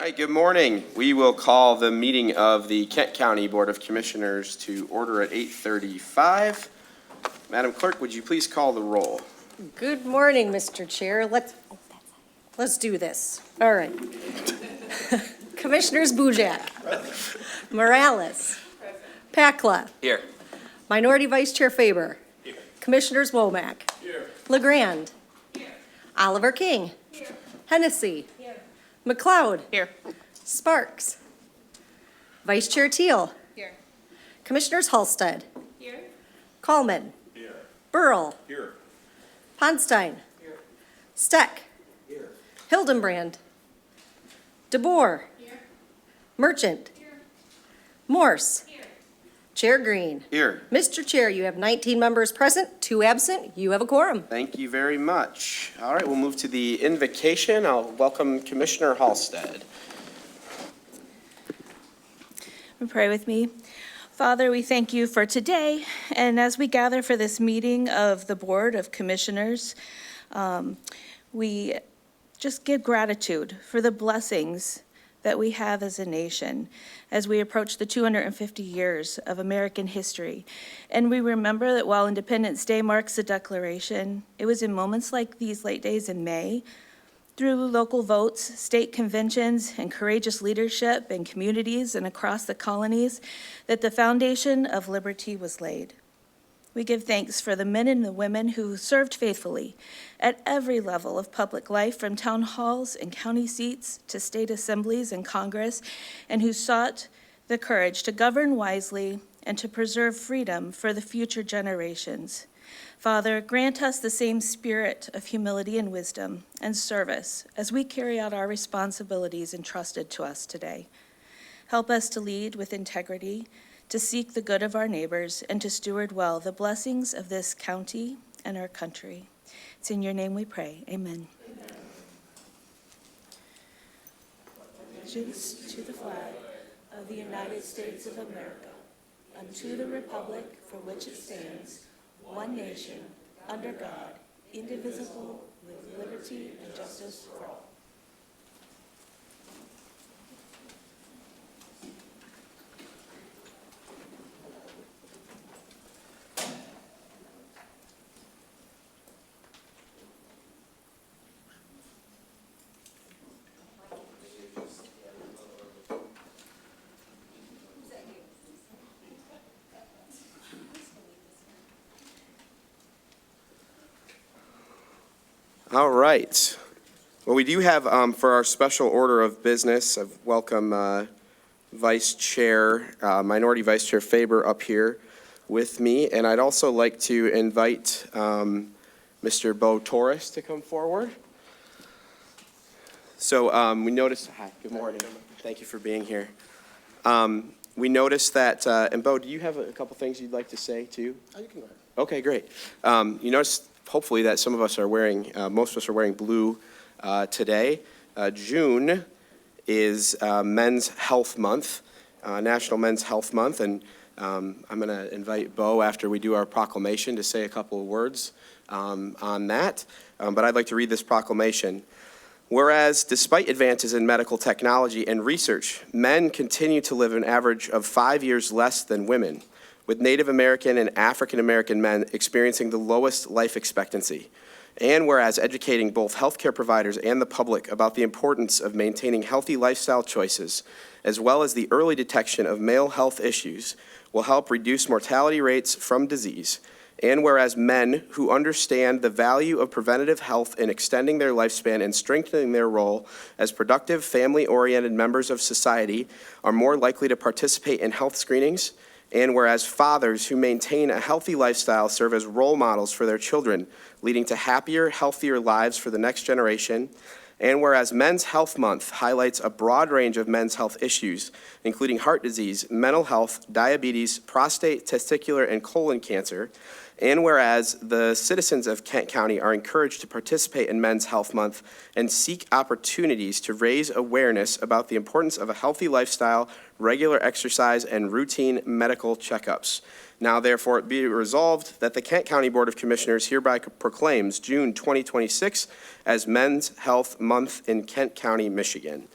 All right, good morning. We will call the meeting of the Kent County Board of Commissioners to order at 8:35. Madam Clerk, would you please call the roll? Good morning, Mr. Chair. Let's do this. All right. Commissioners Bujak. Morales. Pakla. Here. Minority Vice Chair Faber. Here. Commissioners Womack. Here. LeGrand. Here. Oliver King. Here. Hennessy. Here. McLeod. Here. Sparks. Vice Chair Teal. Here. Commissioners Halstead. Here. Coleman. Here. Burl. Here. Ponstein. Here. Steck. Here. Hildenbrand. DeBoer. Here. Merchant. Here. Morse. Here. Chair Green. Here. Mr. Chair, you have 19 members present, 2 absent. You have a quorum. Thank you very much. All right, we'll move to the invocation. I'll welcome Commissioner Halstead. Pray with me. Father, we thank you for today, and as we gather for this meeting of the Board of Commissioners, we just give gratitude for the blessings that we have as a nation as we approach the 250 years of American history. And we remember that while Independence Day marks the Declaration, it was in moments like these late days in May, through local votes, state conventions, and courageous leadership in communities and across the colonies, that the foundation of liberty was laid. We give thanks for the men and the women who served faithfully at every level of public life, from town halls and county seats to state assemblies and Congress, and who sought the courage to govern wisely and to preserve freedom for the future generations. Father, grant us the same spirit of humility and wisdom and service as we carry out our responsibilities entrusted to us today. Help us to lead with integrity, to seek the good of our neighbors, and to steward well the blessings of this county and our country. It's in your name we pray. Amen. Allegiance to the flag of the United States of America, and to the republic for which it stands, one nation, under God, indivisible, with liberty and justice for all. All right. Well, we do have, for our special order of business, I welcome Vice Chair, Minority Vice Chair Faber up here with me. And I'd also like to invite Mr. Bo Torres to come forward. So we noticed, hi, good morning. Thank you for being here. We noticed that, and Bo, do you have a couple things you'd like to say too? Oh, you can go ahead. Okay, great. You noticed, hopefully, that some of us are wearing, most of us are wearing blue today. June is Men's Health Month, National Men's Health Month, and I'm going to invite Bo after we do our proclamation to say a couple of words on that. But I'd like to read this proclamation. Whereas, despite advances in medical technology and research, men continue to live an average of 5 years less than women, with Native American and African American men experiencing the lowest life expectancy. And whereas educating both healthcare providers and the public about the importance of maintaining healthy lifestyle choices, as well as the early detection of male health issues, will help reduce mortality rates from disease. And whereas men who understand the value of preventative health in extending their lifespan and strengthening their role as productive, family-oriented members of society are more likely to participate in health screenings. And whereas fathers who maintain a healthy lifestyle serve as role models for their children, leading to happier, healthier lives for the next generation. And whereas Men's Health Month highlights a broad range of men's health issues, including heart disease, mental health, diabetes, prostate, testicular, and colon cancer. And whereas the citizens of Kent County are encouraged to participate in Men's Health Month and seek opportunities to raise awareness about the importance of a healthy lifestyle, regular exercise, and routine medical checkups. Now, therefore, it be resolved that the Kent County Board of Commissioners hereby proclaims June 2026 as Men's Health Month in Kent County, Michigan.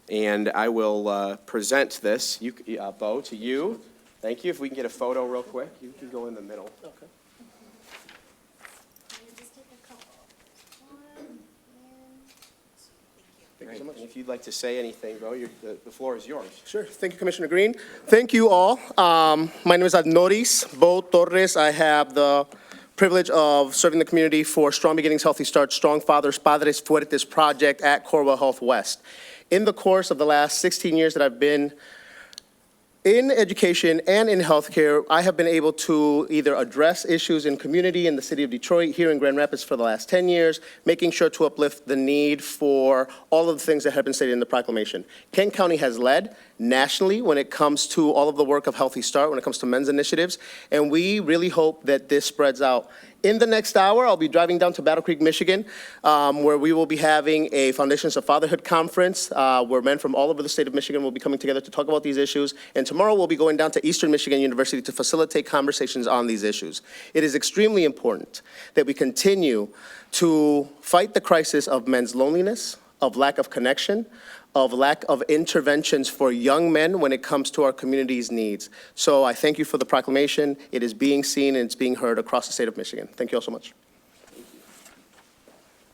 And I will present this, Bo, to you. Thank you. If we can get a photo real quick, you can go in the middle. Okay. Thank you so much. And if you'd like to say anything, Bo, the floor is yours. Sure. Thank you, Commissioner Green. Thank you all. My name is Adnoris Bo Torres. I have the privilege of serving the community for Strong Beginnings, Healthy Start, Strong Fathers, Padres Fuertes project at Corwell Health West. In the course of the last 16 years that I've been in education and in healthcare, I have been able to either address issues in community in the city of Detroit, here in Grand Rapids for the last 10 years, making sure to uplift the need for all of the things that have been stated in the proclamation. Kent County has led nationally when it comes to all of the work of Healthy Start, when it comes to men's initiatives, and we really hope that this spreads out. In the next hour, I'll be driving down to Battle Creek, Michigan, where we will be having a Foundations of Fatherhood conference, where men from all over the state of Michigan will be coming together to talk about these issues. And tomorrow, we'll be going down to Eastern Michigan University to facilitate conversations on these issues. It is extremely important that we continue to fight the crisis of men's loneliness, of lack of connection, of lack of interventions for young men when it comes to our community's needs. So I thank you for the proclamation. It is being seen and it's being heard across the state of Michigan. Thank you all so much.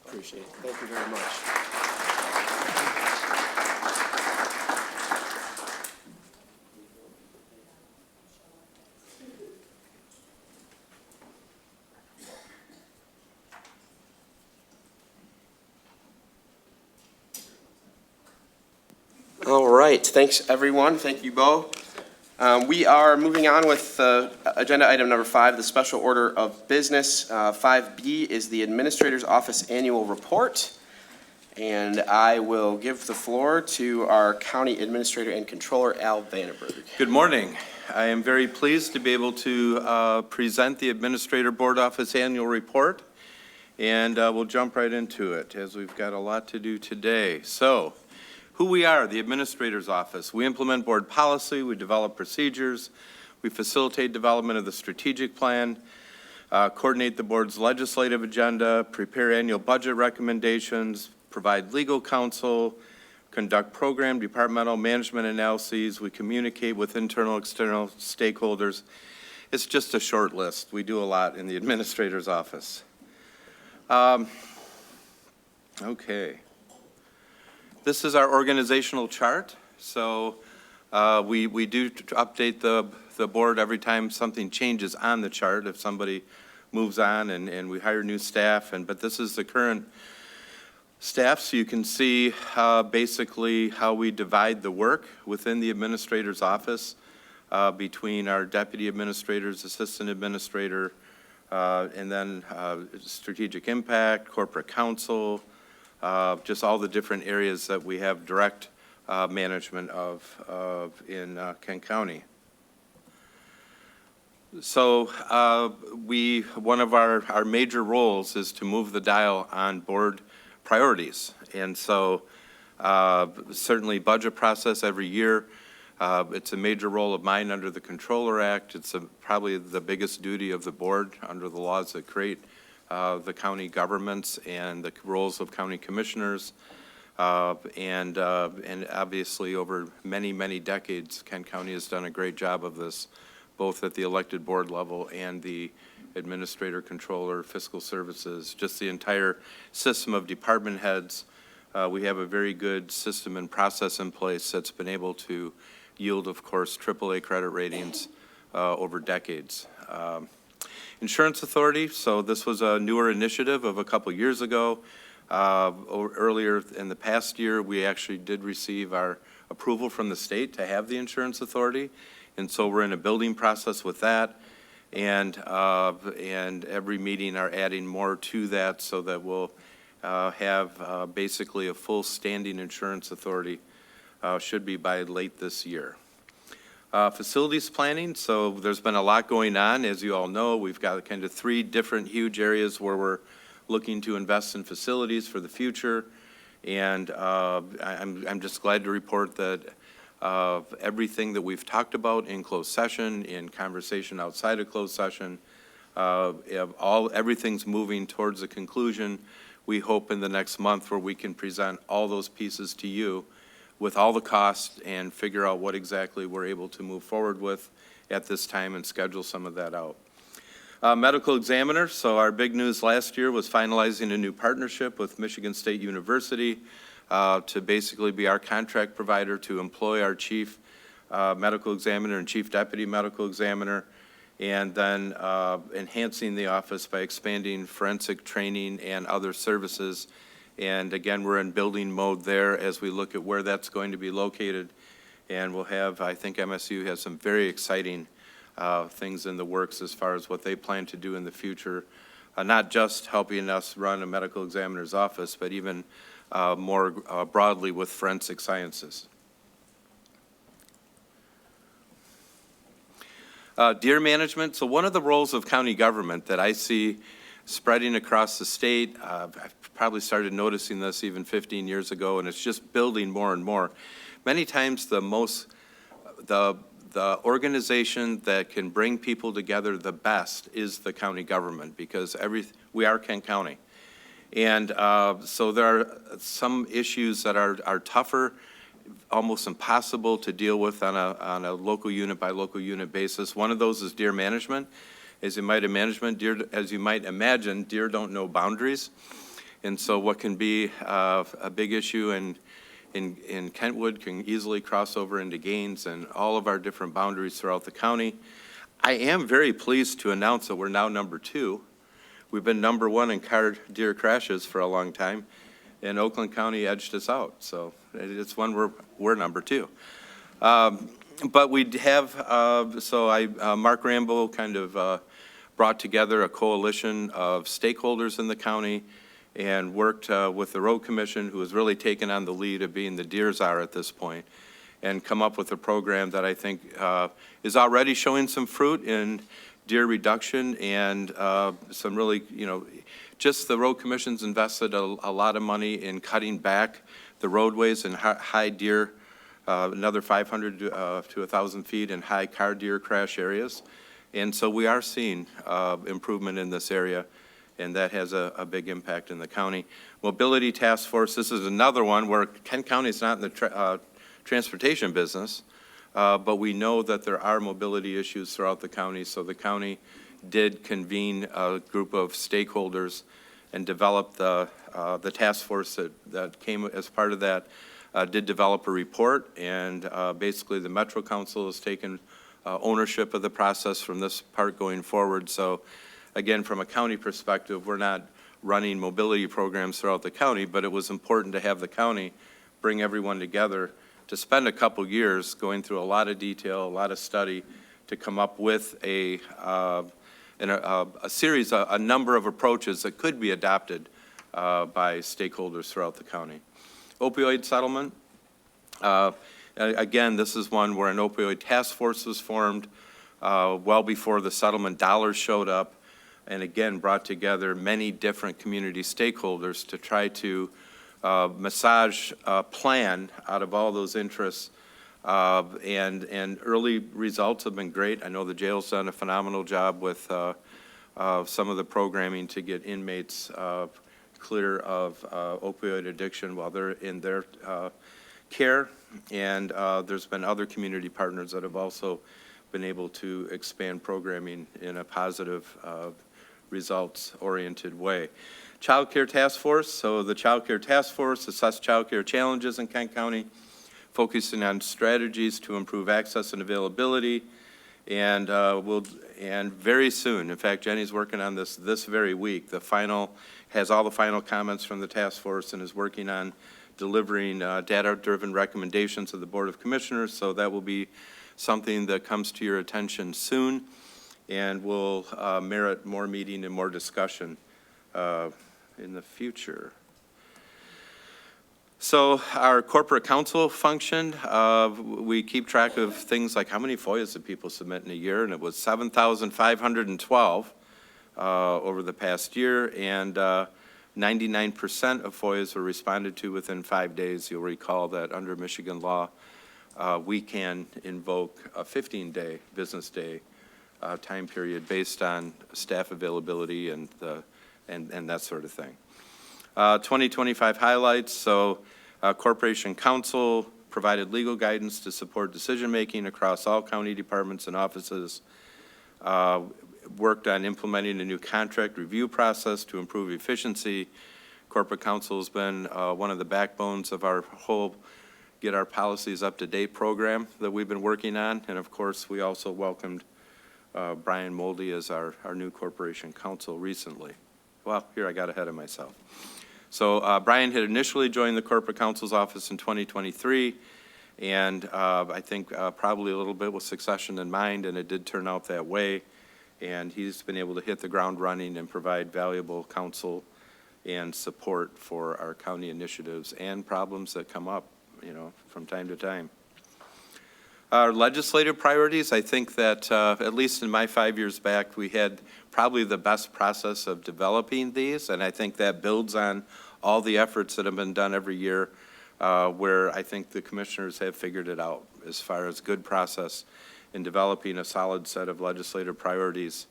Appreciate it. Thank you very much. All right, thanks everyone. Thank you, Bo. We are moving on with agenda item number 5, the special order of business. 5B is the Administrator's Office Annual Report. And I will give the floor to our County Administrator and Controller, Al Vandenberg. Good morning. I am very pleased to be able to present the Administrator Board Office Annual Report. And we'll jump right into it as we've got a lot to do today. So, who we are, the Administrator's Office. We implement board policy, we develop procedures, we facilitate development of the strategic plan, coordinate the board's legislative agenda, prepare annual budget recommendations, provide legal counsel, conduct program, departmental management analyses, we communicate with internal, external stakeholders. It's just a short list. We do a lot in the Administrator's Office. Okay. This is our organizational chart. So we do update the board every time something changes on the chart, if somebody moves on and we hire new staff. But this is the current staff, so you can see basically how we divide the work within the Administrator's Office between our deputy administrators, assistant administrator, and then strategic impact, corporate counsel, just all the different areas that we have direct management of in Kent County. So one of our major roles is to move the dial on board priorities. And so certainly budget process every year. It's a major role of mine under the Controller Act. It's probably the biggest duty of the board under the laws that create the county governments and the roles of county commissioners. And obviously over many, many decades, Kent County has done a great job of this, both at the elected board level and the administrator, controller, fiscal services, just the entire system of department heads. We have a very good system and process in place that's been able to yield, of course, AAA credit ratings over decades. Insurance Authority, so this was a newer initiative of a couple years ago. Earlier in the past year, we actually did receive our approval from the state to have the Insurance Authority. And so we're in a building process with that. And every meeting are adding more to that so that we'll have basically a full standing Insurance Authority, should be by late this year. Facilities planning, so there's been a lot going on. As you all know, we've got kind of 3 different huge areas where we're looking to invest in facilities for the future. And I'm just glad to report that everything that we've talked about in closed session, in conversation outside of closed session, everything's moving towards a conclusion. We hope in the next month where we can present all those pieces to you with all the costs and figure out what exactly we're able to move forward with at this time and schedule some of that out. Medical examiner, so our big news last year was finalizing a new partnership with Michigan State University to basically be our contract provider to employ our chief medical examiner and chief deputy medical examiner, and then enhancing the office by expanding forensic training and other services. And again, we're in building mode there as we look at where that's going to be located. And we'll have, I think MSU has some very exciting things in the works as far as what they plan to do in the future, not just helping us run a medical examiner's office, but even more broadly with forensic sciences. Deer management, so one of the roles of county government that I see spreading across the state, I've probably started noticing this even 15 years ago, and it's just building more and more. Many times the organization that can bring people together the best is the county government, because we are Kent County. And so there are some issues that are tougher, almost impossible to deal with on a local unit by local unit basis. One of those is deer management. As you might imagine, deer don't know boundaries. And so what can be a big issue in Kentwood can easily cross over into Gaines and all of our different boundaries throughout the county. I am very pleased to announce that we're now number 2. We've been number 1 in car deer crashes for a long time, and Oakland County edged us out. So it's one we're number 2. But we have, Mark Rambo kind of brought together a coalition of stakeholders in the county and worked with the road commission, who has really taken on the lead of being the deer czar at this point, and come up with a program that I think is already showing some fruit in deer reduction and some really, just the road commission's invested a lot of money in cutting back the roadways and high deer, another 500 to 1,000 feet in high car deer crash areas. And so we are seeing improvement in this area, and that has a big impact in the county. Mobility Task Force, this is another one where Kent County is not in the transportation business, but we know that there are mobility issues throughout the county, so the county did convene a group of stakeholders and develop the task force that came as part of that, did develop a report, and basically the Metro Council has taken ownership of the process from this part going forward. So again, from a county perspective, we're not running mobility programs throughout the county, but it was important to have the county bring everyone together to spend a couple years going through a lot of detail, a lot of study, to come up with a series, a number of approaches that could be adopted by stakeholders throughout the county. Opioid settlement. Again, this is one where an opioid task force was formed well before the settlement dollars showed up, and again brought together many different community stakeholders to try to massage a plan out of all those interests. And early results have been great. I know the jail's done a phenomenal job with some of the programming to get inmates clear of opioid addiction while they're in their care. And there's been other community partners that have also been able to expand programming in a positive, results-oriented way. Child Care Task Force. So the Child Care Task Force assessed child care challenges in Kent County, focusing on strategies to improve access and availability. And and very soon, in fact, Jenny's working on this very week. Has all the final comments from the task force and is working on delivering data-driven recommendations to the Board of Commissioners. So that will be something that comes to your attention soon and will merit more meeting and more discussion in the future. So our corporate council function, we keep track of things like how many FOIAs did people submit in a year, and it was 7,512 over the past year, and 99% of FOIAs were responded to within 5 days. You'll recall that under Michigan law, we can invoke a 15-day, business day time period based on staff availability and that sort of thing. 2025 highlights, so Corporation Council provided legal guidance to support decision-making across all county departments and offices, worked on implementing a new contract review process to improve efficiency. Corporate counsel has been one of the backbones of our whole Get Our Policies Up to Date program that we've been working on. And of course, we also welcomed Brian Moldy as our new corporation counsel recently. Well, here I got ahead of myself. So Brian had initially joined the corporate counsel's office in 2023, and I think probably a little bit with succession in mind, and it did turn out that way. And he's been able to hit the ground running and provide valuable counsel and support for our county initiatives and problems that come up, from time to time. Our legislative priorities, I think that at least in my 5 years back, we had probably the best process of developing these, and I think that builds on all the efforts that have been done every year, where I think the commissioners have figured it out as far as good process in developing a solid set of legislative priorities.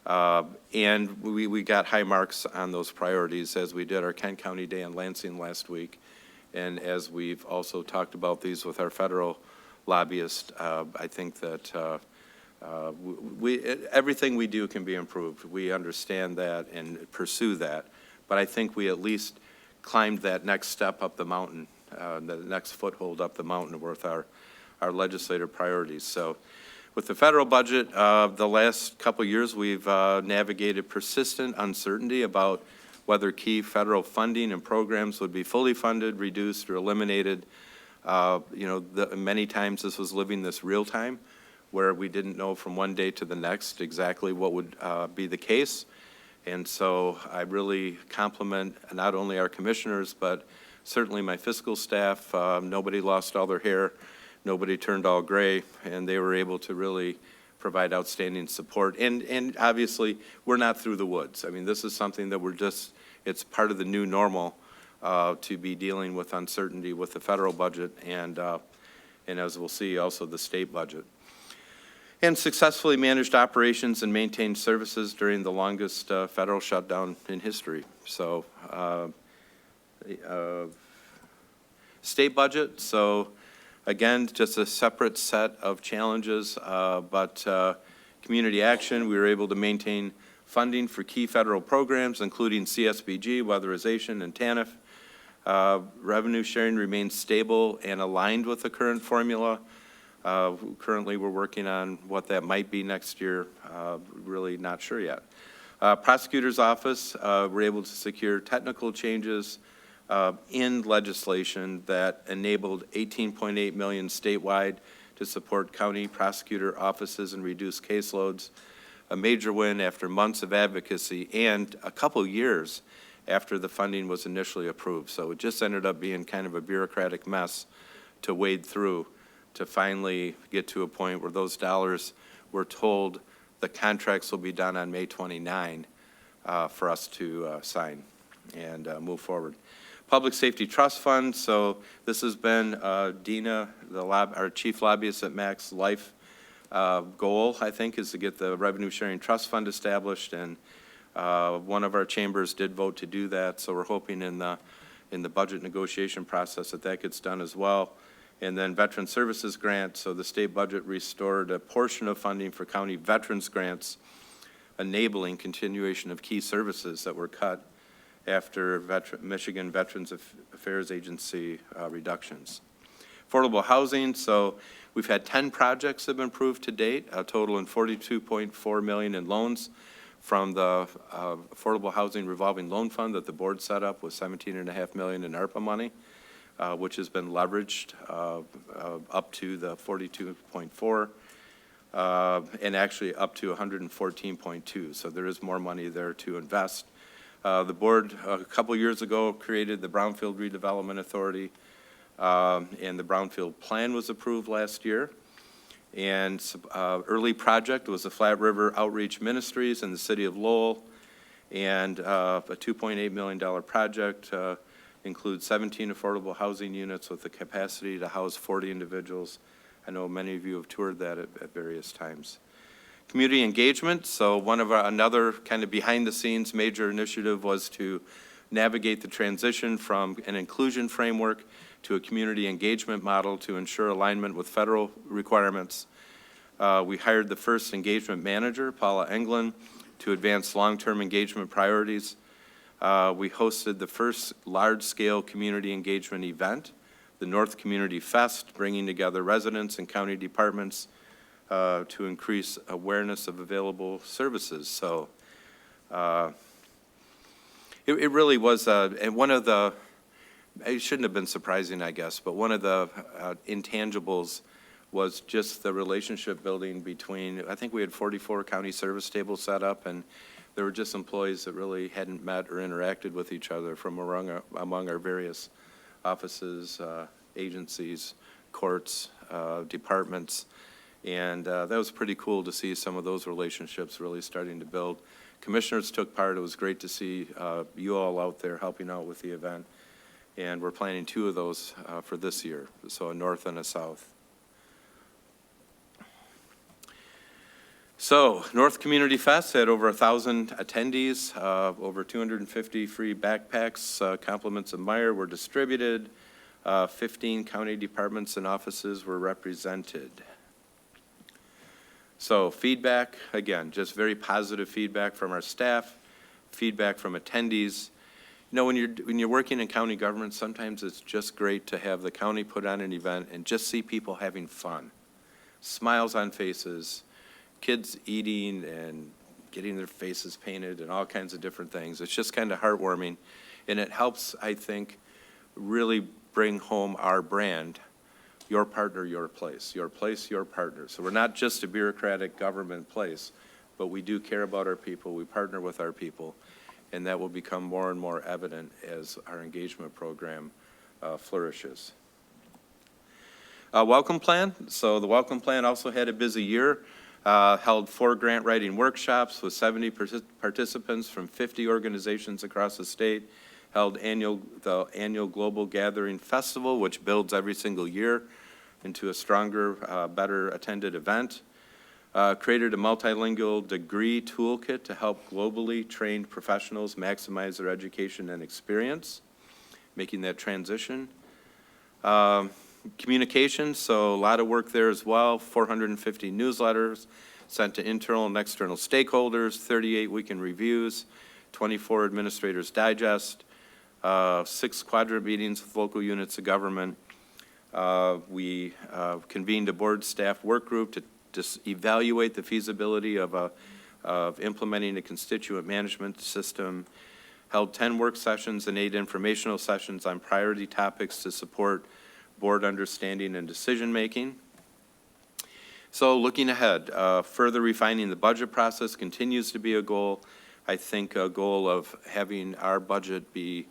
And we got high marks on those priorities as we did our Kent County Day in Lansing last week. And as we've also talked about these with our federal lobbyists, I think that everything we do can be improved. We understand that and pursue that. But I think we at least climbed that next step up the mountain, the next foothold up the mountain with our legislative priorities. So with the federal budget, the last couple of years, we've navigated persistent uncertainty about whether key federal funding and programs would be fully funded, reduced, or eliminated. Many times this was living this real time, where we didn't know from one day to the next exactly what would be the case. And so I really compliment not only our commissioners, but certainly my fiscal staff. Nobody lost all their hair. Nobody turned all gray, and they were able to really provide outstanding support. And obviously, we're not through the woods. I mean, this is something that it's part of the new normal to be dealing with uncertainty with the federal budget and as we'll see, also the state budget. And successfully managed operations and maintained services during the longest federal shutdown in history. So, state budget, so again, just a separate set of challenges, but community action, we were able to maintain funding for key federal programs, including CSBG, weatherization, and TANF. Revenue sharing remains stable and aligned with the current formula. Currently, we're working on what that might be next year, really not sure yet. Prosecutor's office, we're able to secure technical changes in legislation that enabled $18.8 million statewide to support county prosecutor offices and reduce caseloads. A major win after months of advocacy and a couple years after the funding was initially approved. So it just ended up being kind of a bureaucratic mess to wade through to finally get to a point where those dollars were told the contracts will be done on May 29 for us to sign and move forward. Public Safety Trust Fund, so this has been Dina, our chief lobbyist at Max Life goal, I think, is to get the Revenue Sharing Trust Fund established, and one of our chambers did vote to do that, so we're hoping in the budget negotiation process that gets done as well. And then Veteran Services Grant, so the state budget restored a portion of funding for county veterans grants, enabling continuation of key services that were cut after Michigan Veterans Affairs Agency reductions. Affordable housing, so we've had 10 projects that have been approved to date, a total in $42.4 million in loans from the Affordable Housing Revolving Loan Fund that the board set up with $17.5 million in ARPA money, which has been leveraged up to the 42.4 and actually up to 114.2. So there is more money there to invest. The board a couple years ago created the Brownfield Redevelopment Authority, and the Brownfield Plan was approved last year. And early project was the Flat River Outreach Ministries in the city of Lowell, and a $2.8 million project includes 17 affordable housing units with the capacity to house 40 individuals. I know many of you have toured that at various times. Community engagement, so another kind of behind the scenes major initiative was to navigate the transition from an inclusion framework to a community engagement model to ensure alignment with federal requirements. We hired the first engagement manager, Paula Englund, to advance long-term engagement priorities. We hosted the first large-scale community engagement event, the North Community Fest, bringing together residents and county departments to increase awareness of available services. So it really was, and one of the, it shouldn't have been surprising, I guess, but one of the intangibles was just the relationship building between, I think we had 44 county service tables set up, and there were just employees that really hadn't met or interacted with each other from among our various offices, agencies, courts, departments. And that was pretty cool to see some of those relationships really starting to build. Commissioners took part. It was great to see you all out there helping out with the event. And we're planning 2 of those for this year, so a north and a south. So, North Community Fest had over 1,000 attendees, over 250 free backpacks, compliments of Meijer were distributed, 15 county departments and offices were represented. So feedback, again, just very positive feedback from our staff, feedback from attendees. You know, when you're working in county government, sometimes it's just great to have the county put on an event and just see people having fun. Smiles on faces, kids eating and getting their faces painted and all kinds of different things. It's just kind of heartwarming, and it helps, I think, really bring home our brand, your partner, your place, your place, your partner. So we're not just a bureaucratic government place, but we do care about our people, we partner with our people, and that will become more and more evident as our engagement program flourishes. Welcome Plan. So the Welcome Plan also had a busy year. Held 4 grant writing workshops with 70 participants from 50 organizations across the state. Held the annual Global Gathering Festival, which builds every single year into a stronger, better attended event. Created a multilingual degree toolkit to help globally trained professionals maximize their education and experience, making that transition. Communications, so a lot of work there as well. 450 newsletters sent to internal and external stakeholders, 38 weekend reviews, 24 administrators digest, 6 quadrant meetings with local units of government. We convened a board staff work group to just evaluate the feasibility of implementing a constituent management system. Held 10 work sessions and 8 informational sessions on priority topics to support board understanding and decision-making. So looking ahead, further refining the budget process continues to be a goal. I think a goal of having our budget be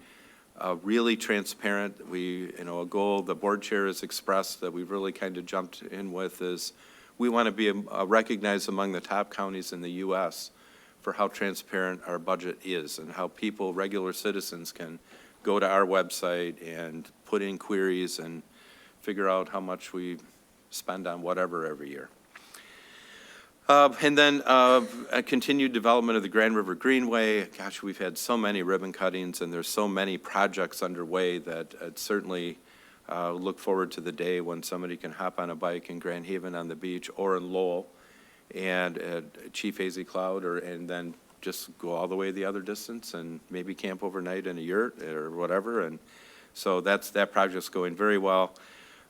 really transparent. A goal the board chair has expressed that we've really kind of jumped in with is we want to be recognized among the top counties in the U.S. for how transparent our budget is and how people, regular citizens, can go to our website and put in queries and figure out how much we spend on whatever every year. And then a continued development of the Grand River Greenway. Gosh, we've had so many ribbon cuttings and there's so many projects underway that I'd certainly look forward to the day when somebody can hop on a bike in Grand Haven on the beach or in Lowell and at Chief Hazy Cloud and then just go all the way the other distance and maybe camp overnight in a yurt or whatever. And so that project's going very well.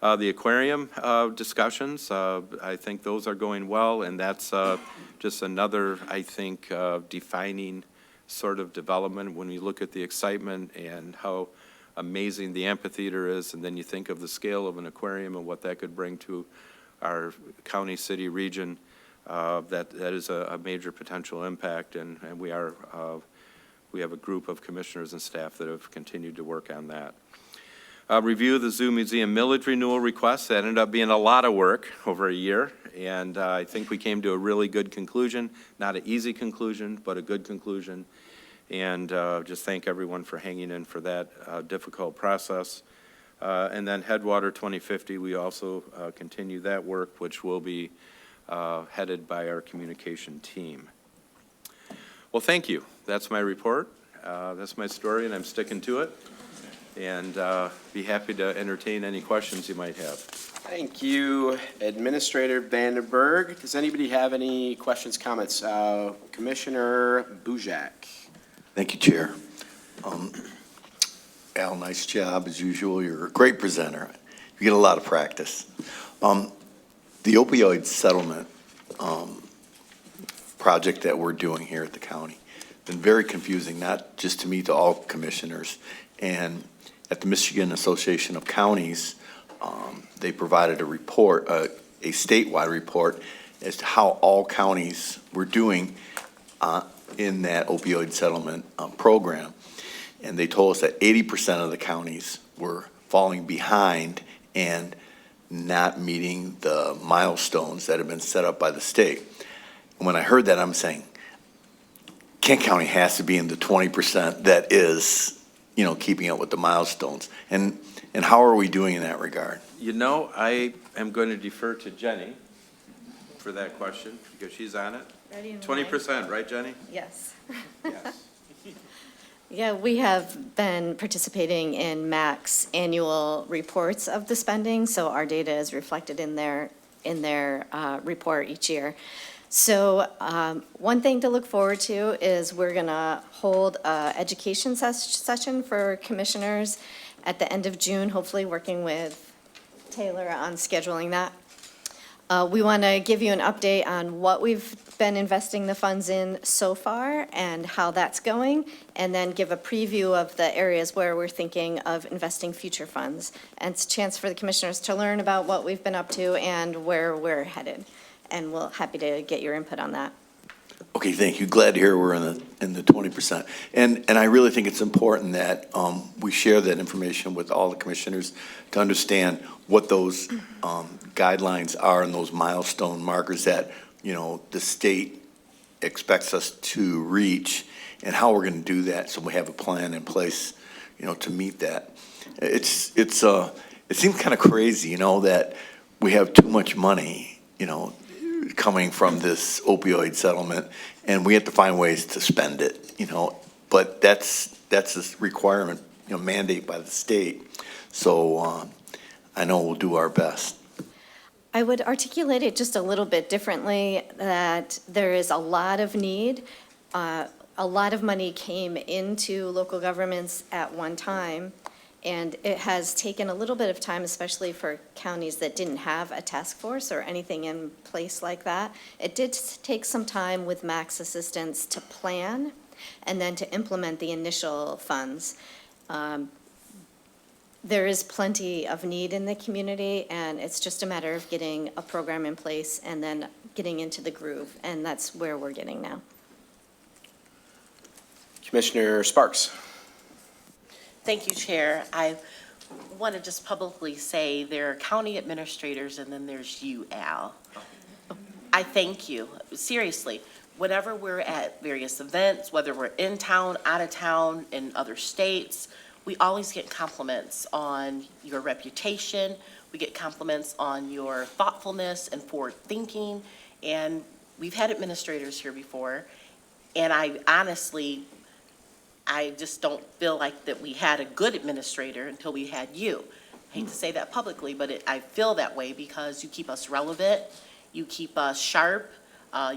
The aquarium discussions, I think those are going well, and that's just another, I think, defining sort of development when you look at the excitement and how amazing the amphitheater is, and then you think of the scale of an aquarium and what that could bring to our county, city, region. That is a major potential impact, and we have a group of commissioners and staff that have continued to work on that. Review of the Zoo Museum millage renewal request. That ended up being a lot of work over a year, and I think we came to a really good conclusion. Not an easy conclusion, but a good conclusion. And just thank everyone for hanging in for that difficult process. And then Headwater 2050, we also continue that work, which will be headed by our communication team. Well, thank you. That's my report. That's my story, and I'm sticking to it. and be happy to entertain any questions you might have. Thank you, Administrator Vandenberg. Does anybody have any questions, comments? Commissioner Bujak. Thank you, Chair. Al, nice job as usual. You're a great presenter. You get a lot of practice. The opioid settlement project that we're doing here at the county been very confusing, not just to me, to all commissioners. And at the Michigan Association of Counties, they provided a report, a statewide report as to how all counties were doing in that opioid settlement program. And they told us that 80% of the counties were falling behind and not meeting the milestones that have been set up by the state. And when I heard that, I'm saying, Kent County has to be in the 20% that is, keeping up with the milestones. And how are we doing in that regard? You know, I am going to defer to Jenny for that question, because she's on it. Ready and 20%, right, Jenny? Yes. Yes. Yeah, we have been participating in MAC's annual reports of the spending, so our data is reflected in their report each year. So one thing to look forward to is we're going to hold an education session for commissioners at the end of June, hopefully working with Taylor on scheduling that. We want to give you an update on what we've been investing the funds in so far and how that's going, and then give a preview of the areas where we're thinking of investing future funds. And it's a chance for the commissioners to learn about what we've been up to and where we're headed. And we're happy to get your input on that. Okay, thank you. Glad to hear we're in the 20%. And I really think it's important that we share that information with all the commissioners to understand what those guidelines are and those milestone markers that, the state expects us to reach, and how we're going to do that, so we have a plan in place, to meet that. It seems kind of crazy, that we have too much money, coming from this opioid settlement, and we have to find ways to spend it, but that's a requirement, mandate by the state. So I know we'll do our best. I would articulate it just a little bit differently, that there is a lot of need. A lot of money came into local governments at one time, and it has taken a little bit of time, especially for counties that didn't have a task force or anything in place like that. It did take some time with MAC's assistance to plan and then to implement the initial funds. There is plenty of need in the community, and it's just a matter of getting a program in place and then getting into the groove, and that's where we're getting now. Commissioner Sparks. Thank you, Chair. I want to just publicly say there are county administrators and then there's you, Al. I thank you, seriously. Whenever we're at various events, whether we're in town, out of town, in other states, we always get compliments on your reputation. We get compliments on your thoughtfulness and forward thinking. And we've had administrators here before, and I just don't feel like that we had a good administrator until we had you. I hate to say that publicly, but I feel that way because you keep us relevant, you keep us sharp,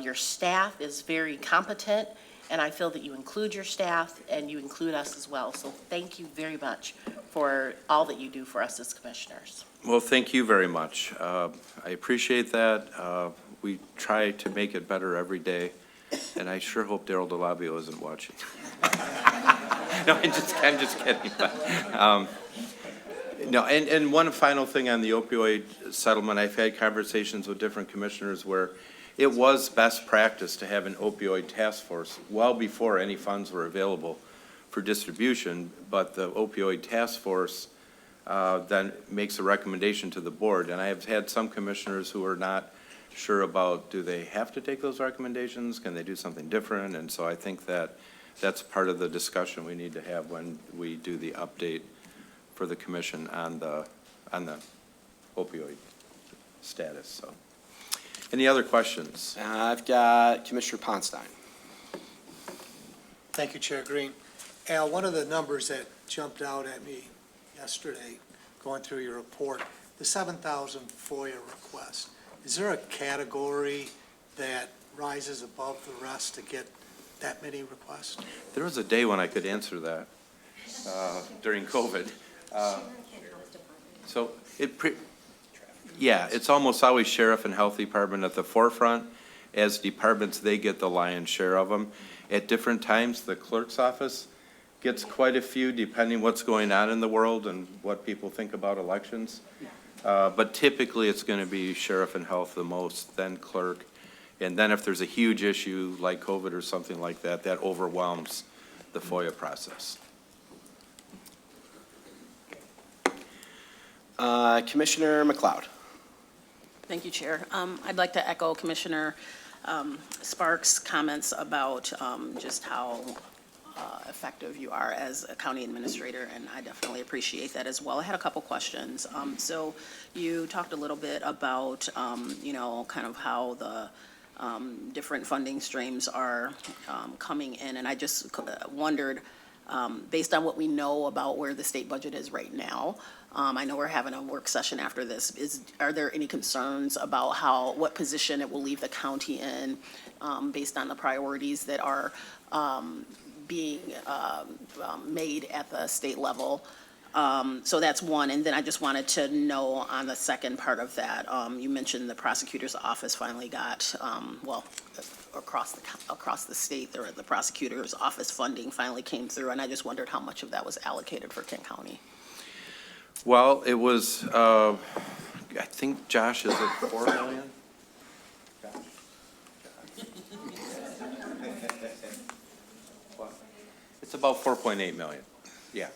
your staff is very competent, and I feel that you include your staff and you include us as well. So thank you very much for all that you do for us as commissioners. Well, thank you very much. I appreciate that. We try to make it better every day, and I sure hope Daryl DeLabio isn't watching. No, I'm just kidding. No, and one final thing on the opioid settlement, I've had conversations with different commissioners where it was best practice to have an opioid task force well before any funds were available for distribution, but the opioid task force then makes a recommendation to the board. And I have had some commissioners who are not sure about, do they have to take those recommendations? Can they do something different? And so I think that that's part of the discussion we need to have when we do the update for the commission on the opioid status. So, any other questions? I've got Commissioner Ponstein. Thank you, Chair Green. Al, one of the numbers that jumped out at me yesterday, going through your report, the 7,000 FOIA requests. Is there a category that rises above the rest to get that many requests? There was a day when I could answer that during COVID. So yeah, it's almost always sheriff and health department at the forefront. As departments, they get the lion's share of them. At different times, the clerk's office gets quite a few, depending what's going on in the world and what people think about elections. But typically, it's going to be sheriff and health the most, then clerk. And then if there's a huge issue like COVID or something like that, that overwhelms the FOIA process. Commissioner McLeod. Thank you, Chair. I'd like to echo Commissioner Sparks' comments about just how effective you are as a county administrator, and I definitely appreciate that as well. I had a couple questions. So you talked a little bit about, kind of how the different funding streams are coming in, and I just wondered, based on what we know about where the state budget is right now, I know we're having a work session after this. Are there any concerns about what position it will leave the county in, based on the priorities that are being made at the state level? So that's one, and then I just wanted to know on the second part of that, you mentioned the prosecutor's office finally got, across the state, the prosecutor's office funding finally came through, and I just wondered how much of that was allocated for Kent County. Well, it was, I think, Josh, is it 4 million? It's about 4.8 million, yeah.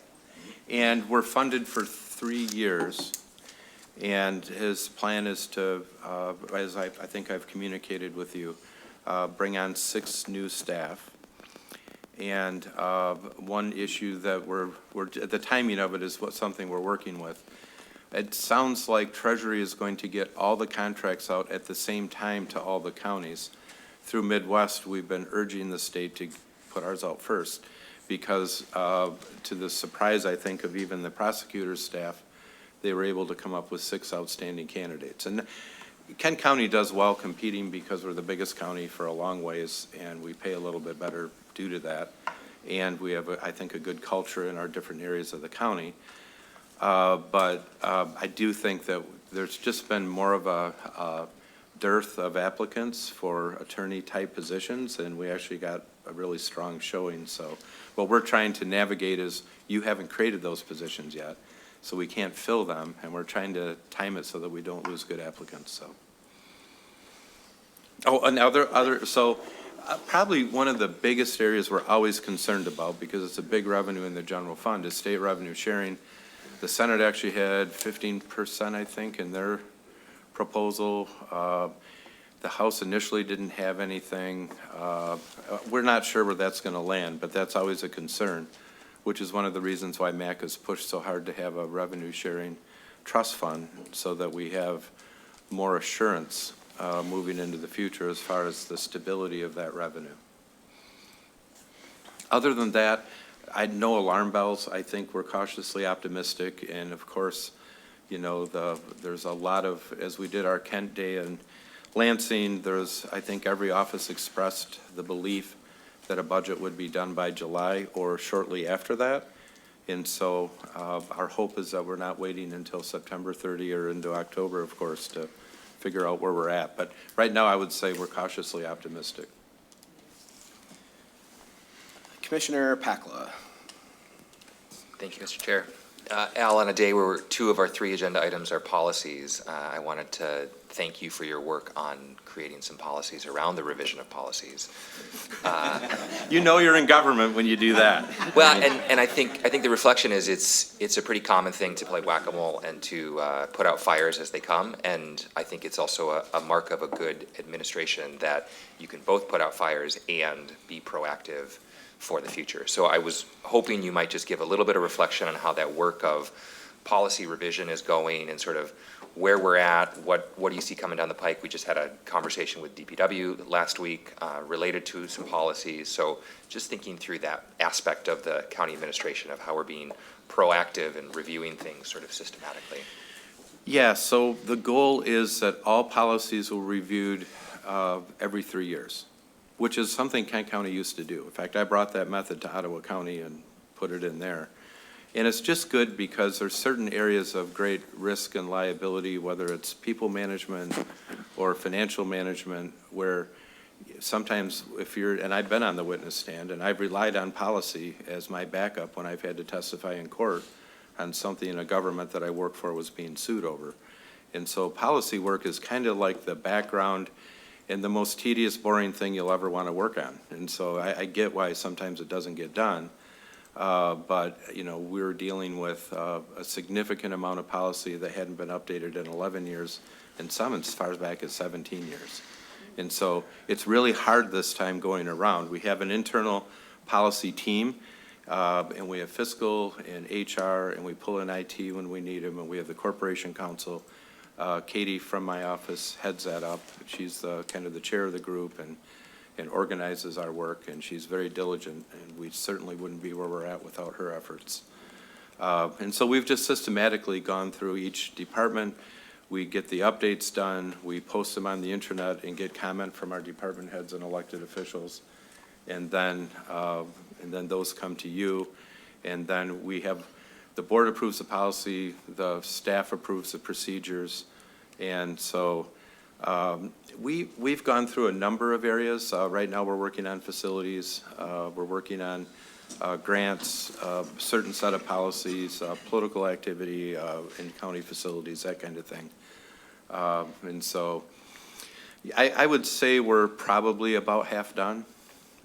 And we're funded for 3 years, and his plan is to, as I think I've communicated with you, bring on 6 new staff. And one issue that we're the timing of it is something we're working with. It sounds like Treasury is going to get all the contracts out at the same time to all the counties. Through Midwest, we've been urging the state to put ours out first because to the surprise, I think, of even the prosecutor's staff, they were able to come up with 6 outstanding candidates. And Kent County does well competing because we're the biggest county for a long ways, and we pay a little bit better due to that. And we have, I think, a good culture in our different areas of the county. But I do think that there's just been more of a dearth of applicants for attorney-type positions, and we actually got a really strong showing. So what we're trying to navigate is you haven't created those positions yet, so we can't fill them, and we're trying to time it so that we don't lose good applicants, so. Oh, and so probably one of the biggest areas we're always concerned about, because it's a big revenue in the general fund, is state revenue sharing. The Senate actually had 15%, I think, in their proposal. The House initially didn't have anything. We're not sure where that's going to land, but that's always a concern, which is one of the reasons why MAC has pushed so hard to have a revenue sharing trust fund so that we have more assurance moving into the future as far as the stability of that revenue. Other than that, I had no alarm bells. I think we're cautiously optimistic, and of course, you know, there's a lot of, as we did our Kent Day in Lansing, I think every office expressed the belief that a budget would be done by July or shortly after that. And so our hope is that we're not waiting until September 30 or into October, of course, to figure out where we're at. But right now, I would say we're cautiously optimistic. Commissioner Pakla. Thank you, Mr. Chair. Al, on a day where 2 of our 3 agenda items are policies, I wanted to thank you for your work on creating some policies around the revision of policies. You know you're in government when you do that. Well, and I think the reflection is it's a pretty common thing to play whack-a-mole and to put out fires as they come, and I think it's also a mark of a good administration that you can both put out fires and be proactive for the future. So I was hoping you might just give a little bit of reflection on how that work of policy revision is going and sort of where we're at, what do you see coming down the pike? We just had a conversation with DPW last week related to some policies. So just thinking through that aspect of the county administration of how we're being proactive in reviewing things sort of systematically? Yeah, so the goal is that all policies will be reviewed every 3 years, which is something Kent County used to do. In fact, I brought that method to Ottawa County and put it in there. And it's just good because there's certain areas of great risk and liability, whether it's people management or financial management, where sometimes if you're, and I've been on the witness stand, and I've relied on policy as my backup when I've had to testify in court on something in a government that I work for was being sued over. And so policy work is kind of like the background and the most tedious, boring thing you'll ever want to work on. And so I get why sometimes it doesn't get done. But, you know, we're dealing with a significant amount of policy that hadn't been updated in 11 years, and some as far back as 17 years. And so it's really hard this time going around. We have an internal policy team, and we have fiscal and HR, and we pull in IT when we need them, and we have the corporation council. Katie from my office heads that up. She's kind of the chair of the group and organizes our work, and she's very diligent, and we certainly wouldn't be where we're at without her efforts. And so we've just systematically gone through each department. We get the updates done, we post them on the intranet and get comment from our department heads and elected officials. And then those come to you, and then we have, the board approves the policy, the staff approves the procedures, and so we've gone through a number of areas. Right now, we're working on facilities. We're working on grants, certain set of policies, political activity in county facilities, that kind of thing. And so I would say we're probably about half done,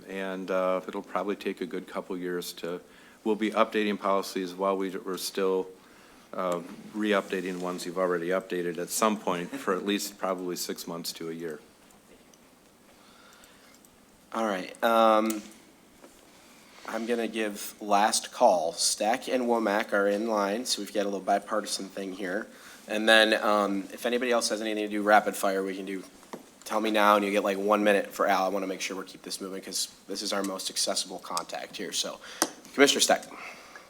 and it'll probably take a good couple years to, we'll be updating policies while we're still re-updating ones you've already updated at some point for at least probably 6 months to a year. All right. I'm going to give last call. Stack and Womack are in line, so we've got a little bipartisan thing here. And then if anybody else has anything to do rapid fire, we can do, tell me now, and you get like 1 minute for Al. I want to make sure we keep this moving because this is our most accessible contact here. So, Commissioner Stack.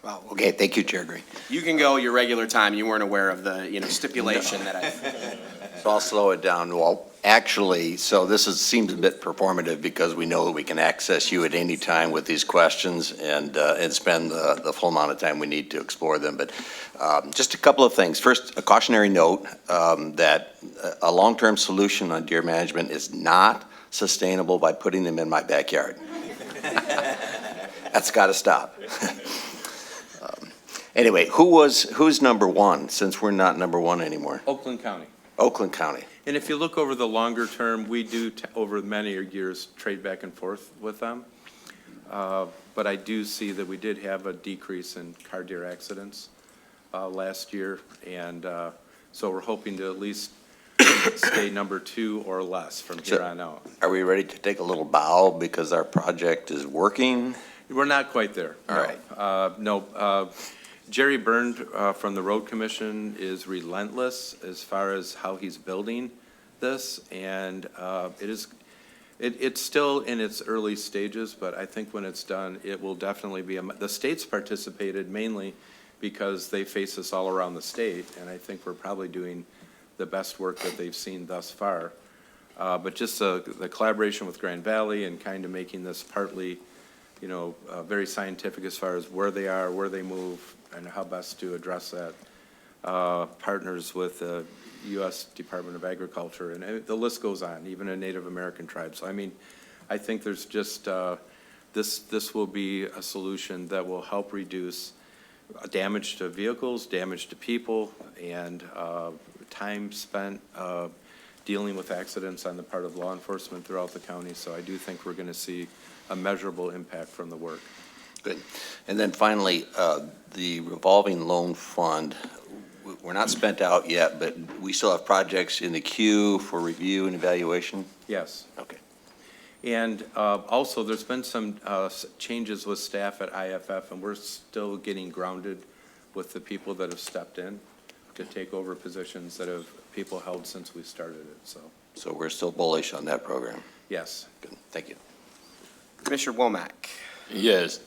Wow, okay, thank you, Chair Green. You can go your regular time. You weren't aware of the, stipulation that I. So I'll slow it down. Well, actually, so this seems a bit performative because we know that we can access you at any time with these questions and spend the full amount of time we need to explore them. But just a couple of things. First, a cautionary note that a long-term solution on deer management is not sustainable by putting them in my backyard. That's got to stop. Anyway, who's number one, since we're not number one anymore? Oakland County. Oakland County. And if you look over the longer term, we do, over many years, trade back and forth with them. But I do see that we did have a decrease in car deer accidents last year. And so we're hoping to at least stay number 2 or less from here on out. Are we ready to take a little bow because our project is working? We're not quite there. All right. No. Jerry Byrne from the Road Commission is relentless as far as how he's building this, and it's still in its early stages, but I think when it's done, it will definitely be, the state's participated mainly because they face us all around the state, and I think we're probably doing the best work that they've seen thus far. But just the collaboration with Grand Valley and kind of making this partly, very scientific as far as where they are, where they move, and how best to address that. Partners with the U.S. Department of Agriculture, and the list goes on, even in Native American tribes. So, I mean, I think there's just, this will be a solution that will help reduce damage to vehicles, damage to people, and time spent dealing with accidents on the part of law enforcement throughout the county. So I do think we're going to see a measurable impact from the work. Good. And then finally, the revolving loan fund, we're not spent out yet, but we still have projects in the queue for review and evaluation? Yes. Okay. And also, there's been some changes with staff at IFF, and we're still getting grounded with the people that have stepped in to take over positions that have people held since we started it, So we're still bullish on that program? yes. Good. Thank you. Commissioner Womack. Yes,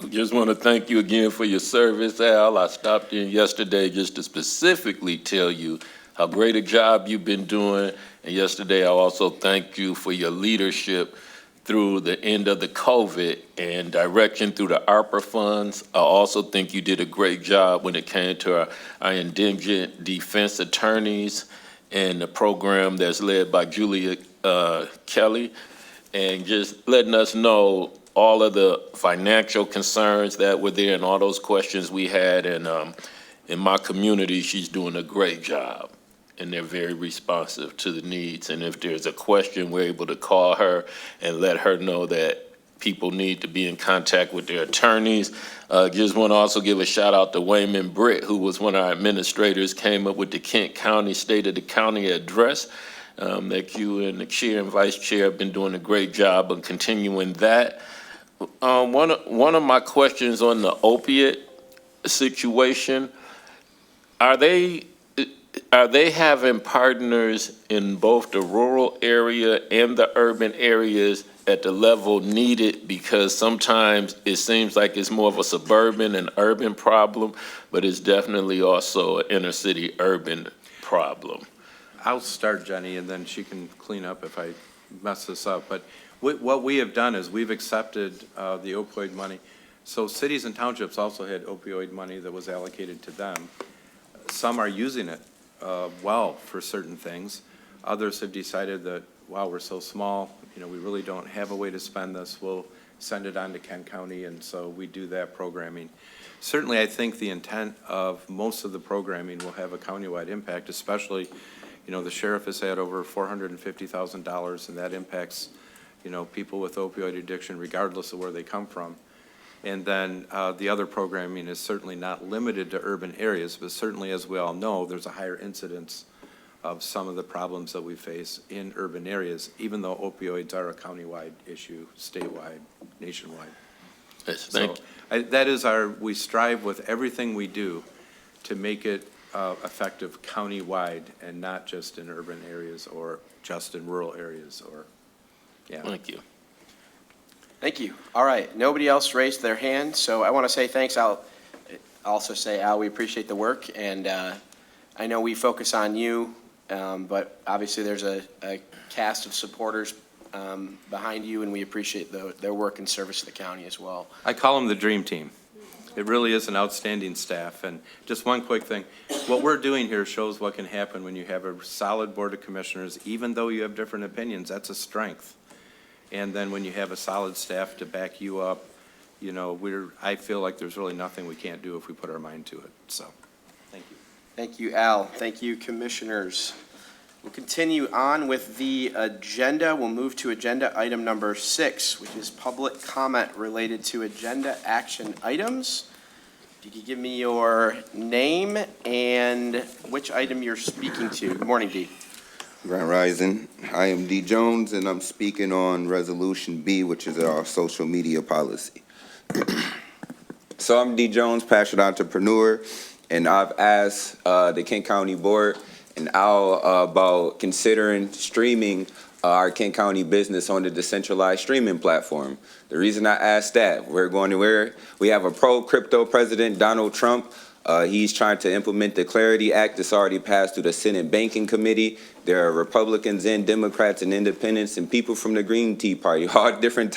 just want to thank you again for your service, Al. I stopped in yesterday just to specifically tell you how great a job you've been doing. And yesterday, I also thank you for your leadership through the end of the COVID and direction through the ARPA funds. I also think you did a great job when it came to our indigent defense attorneys and the program that's led by Julia Kelly, and just letting us know all of the financial concerns that were there and all those questions we had. And in my community, she's doing a great job, and they're very responsive to the needs. And if there's a question, we're able to call her and let her know that people need to be in contact with their attorneys. Just want to also give a shout out to Wayman Britt, who was one of our administrators, came up with the Kent County State of the County address. That you and the chair and vice chair have been doing a great job of continuing that. One of my questions on the opiate situation, are they having partners in both the rural area and the urban areas at the level needed? Because sometimes it seems like it's more of a suburban and urban problem, but it's definitely also an inner city urban problem. I'll start, Jenny, and then she can clean up if I mess this up. But what we have done is we've accepted the opioid money. So cities and townships also had opioid money that was allocated to them. Some are using it well for certain things. Others have decided that, wow, we're so small, we really don't have a way to spend this. We'll send it on to Kent County, and so we do that programming. Certainly, I think the intent of most of the programming will have a countywide impact, especially, the sheriff has had over $450,000, and that impacts, people with opioid addiction regardless of where they come from. And then the other programming is certainly not limited to urban areas, but certainly, as we all know, there's a higher incidence of some of the problems that we face in urban areas, even though opioids are a countywide issue, statewide, nationwide. Yes, thank you. That is we strive with everything we do to make it effective countywide and not just in urban areas or just in rural areas yeah. Thank you. Thank you. All right, nobody else raised their hand, so I want to say thanks. I'll also say, Al, we appreciate the work, and I know we focus on you, but obviously there's a cast of supporters behind you, and we appreciate their work and service to the county as well. I call them the dream team. It really is an outstanding staff. And just one quick thing, what we're doing here shows what can happen when you have a solid board of commissioners. Even though you have different opinions, that's a strength. And then when you have a solid staff to back you up, I feel like there's really nothing we can't do if we put our mind to it. So, thank you. Thank you, Al. Thank you, commissioners. We'll continue on with the agenda. We'll move to agenda item number 6, which is public comment related to agenda action items. If you could give me your name and which item you're speaking to. Good morning, Dee. Grand Rising. I am D. Jones, and I'm speaking on Resolution B, which is our social media policy. So I'm D. Jones, passionate entrepreneur, and I've asked the Kent County Board and Al about considering streaming our Kent County business on the decentralized streaming platform. The reason I asked that, we have a pro-crypto president, Donald Trump. He's trying to implement the Clarity Act that's already passed through the Senate Banking Committee. There are Republicans and Democrats and independents and people from the Green Tea Party, all different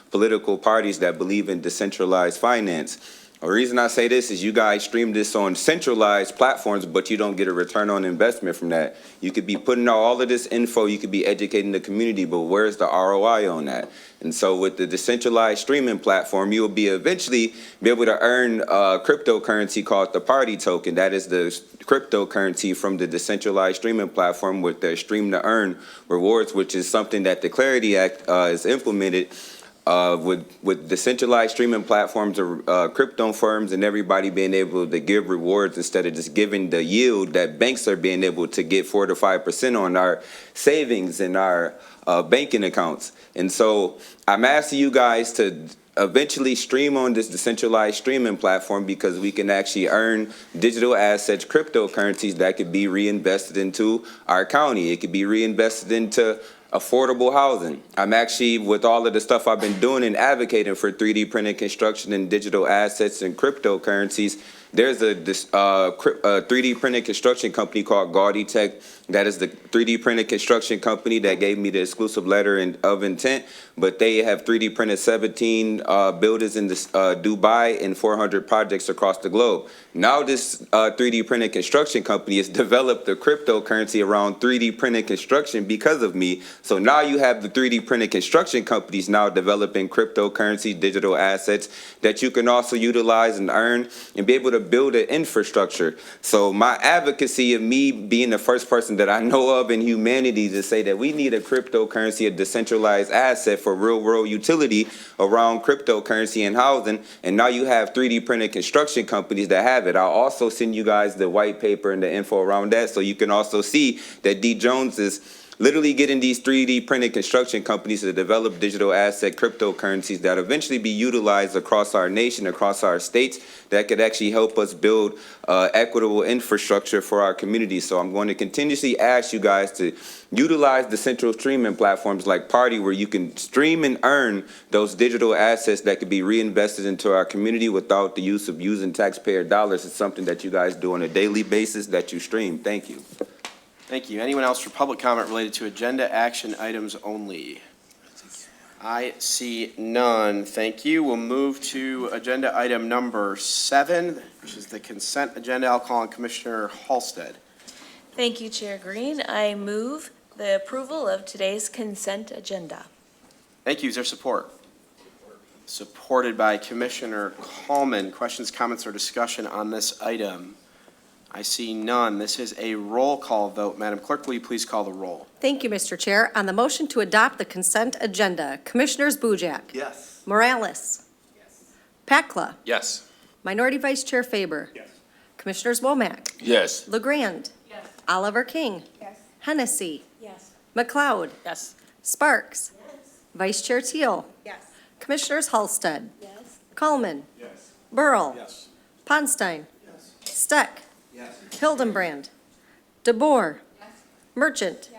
political parties that believe in decentralized finance. The reason I say this is you guys stream this on centralized platforms, but you don't get a return on investment from that. You could be putting out all of this info, you could be educating the community, but where's the ROI on that? And so with the decentralized streaming platform, you'll eventually be able to earn cryptocurrency called the Party Token. That is the cryptocurrency from the decentralized streaming platform with their stream to earn rewards, which is something that the Clarity Act is implemented with decentralized streaming platforms or crypto firms and everybody being able to give rewards instead of just giving the yield that banks are being able to get 4 to 5% on our savings and our banking accounts. And so I'm asking you guys to eventually stream on this decentralized streaming platform because we can actually earn digital assets, cryptocurrencies that could be reinvested into our county. It could be reinvested into affordable housing. I'm actually, with all of the stuff I've been doing and advocating for 3D printed construction and digital assets and cryptocurrencies, there's a 3D printed construction company called Gaudi Tech. That is the 3D printed construction company that gave me the exclusive letter of intent, but they have 3D printed 17 buildings in Dubai and 400 projects across the globe. Now this 3D printed construction company has developed a cryptocurrency around 3D printed construction because of me. So now you have the 3D printed construction companies now developing cryptocurrency, digital assets that you can also utilize and earn and be able to build an infrastructure. So my advocacy of me being the first person that I know of in humanity to say that we need a cryptocurrency, a decentralized asset for real world utility around cryptocurrency and housing. And now you have 3D printed construction companies that have it. I'll also send you guys the white paper and the info around that so you can also see that D. Jones is literally getting these 3D printed construction companies to develop digital asset cryptocurrencies that eventually be utilized across our nation, across our states, that could actually help us build equitable infrastructure for our communities. So I'm going to continuously ask you guys to utilize the central streaming platforms like Party, where you can stream and earn those digital assets that could be reinvested into our community without the use of using taxpayer dollars. It's something that you guys do on a daily basis that you stream. Thank you. Thank you. Anyone else for public comment related to agenda action items only? I see none. Thank you. We'll move to agenda item number 7, which is the consent agenda. I'll call on Commissioner Halstead. Thank you, Chair Green. I move the approval of today's consent agenda. Thank you. Is there support? Supported by Commissioner Coleman. Questions, comments, or discussion on this item? I see none. This is a roll call vote. Madam Clerk, will you please call the roll? Thank you, Mr. Chair. On the motion to adopt the consent agenda, Commissioners Boojak, Yes. Morales, Pakla, Yes. Minority Vice Chair Faber, Commissioners Womack, Yes. LeGrand, Oliver King, Hennessy, Yes. McLeod, Yes. Sparks, Vice Chair Teal, Commissioners Halsted, Coleman, Burl, Ponstein, Steck, Hildenbrand, DeBoer, Merchant,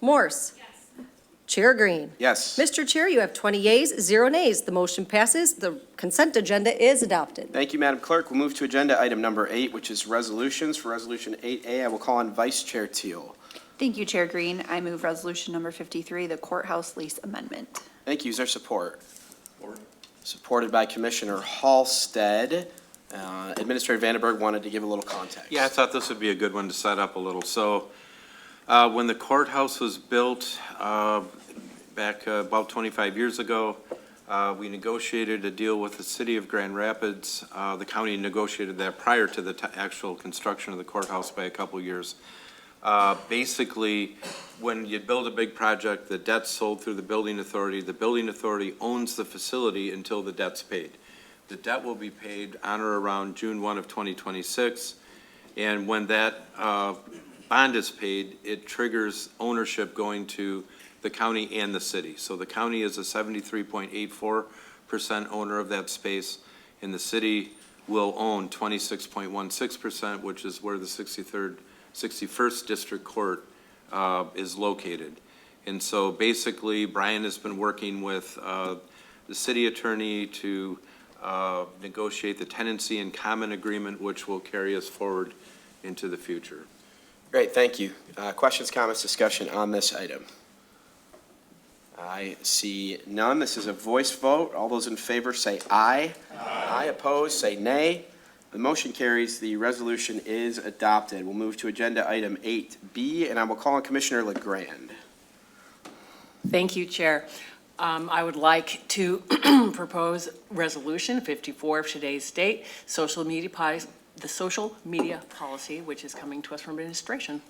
Morse, Chair Green. Yes. Mr. Chair, you have 20 yeas, 0 nays. The motion passes. The consent agenda is adopted. Thank you, Madam Clerk. We'll move to agenda item number 8, which is resolutions. For Resolution 8A, I will call on Vice Chair Teal. Thank you, Chair Green. I move resolution number 53, the courthouse lease amendment. Thank you. Is there support? Supported by Commissioner Halsted. Administrator Vandenberg wanted to give a little context. Yeah, I thought this would be a good one to set up a little. So when the courthouse was built back about 25 years ago, we negotiated a deal with the city of Grand Rapids. The county negotiated that prior to the actual construction of the courthouse by a couple years. Basically, when you build a big project, the debt's sold through the building authority. The building authority owns the facility until the debt's paid. The debt will be paid on or around June 1 of 2026, and when that bond is paid, it triggers ownership going to the county and the city. So the county is a 73.84% owner of that space, and the city will own 26.16%, which is where the 61st District Court is located. And so basically, Brian has been working with the city attorney to negotiate the tenancy and common agreement, which will carry us forward into the future. Great, thank you. Questions, comments, discussion on this item? I see none. This is a voice vote. All those in favor say aye. Aye. Opposed, say nay. The motion carries. The resolution is adopted. We'll move to agenda item 8B, and I will call on Commissioner LeGrand. Thank you, Chair. I would like to propose Resolution 54 of today's date, the social media policy, which is coming to us from administration.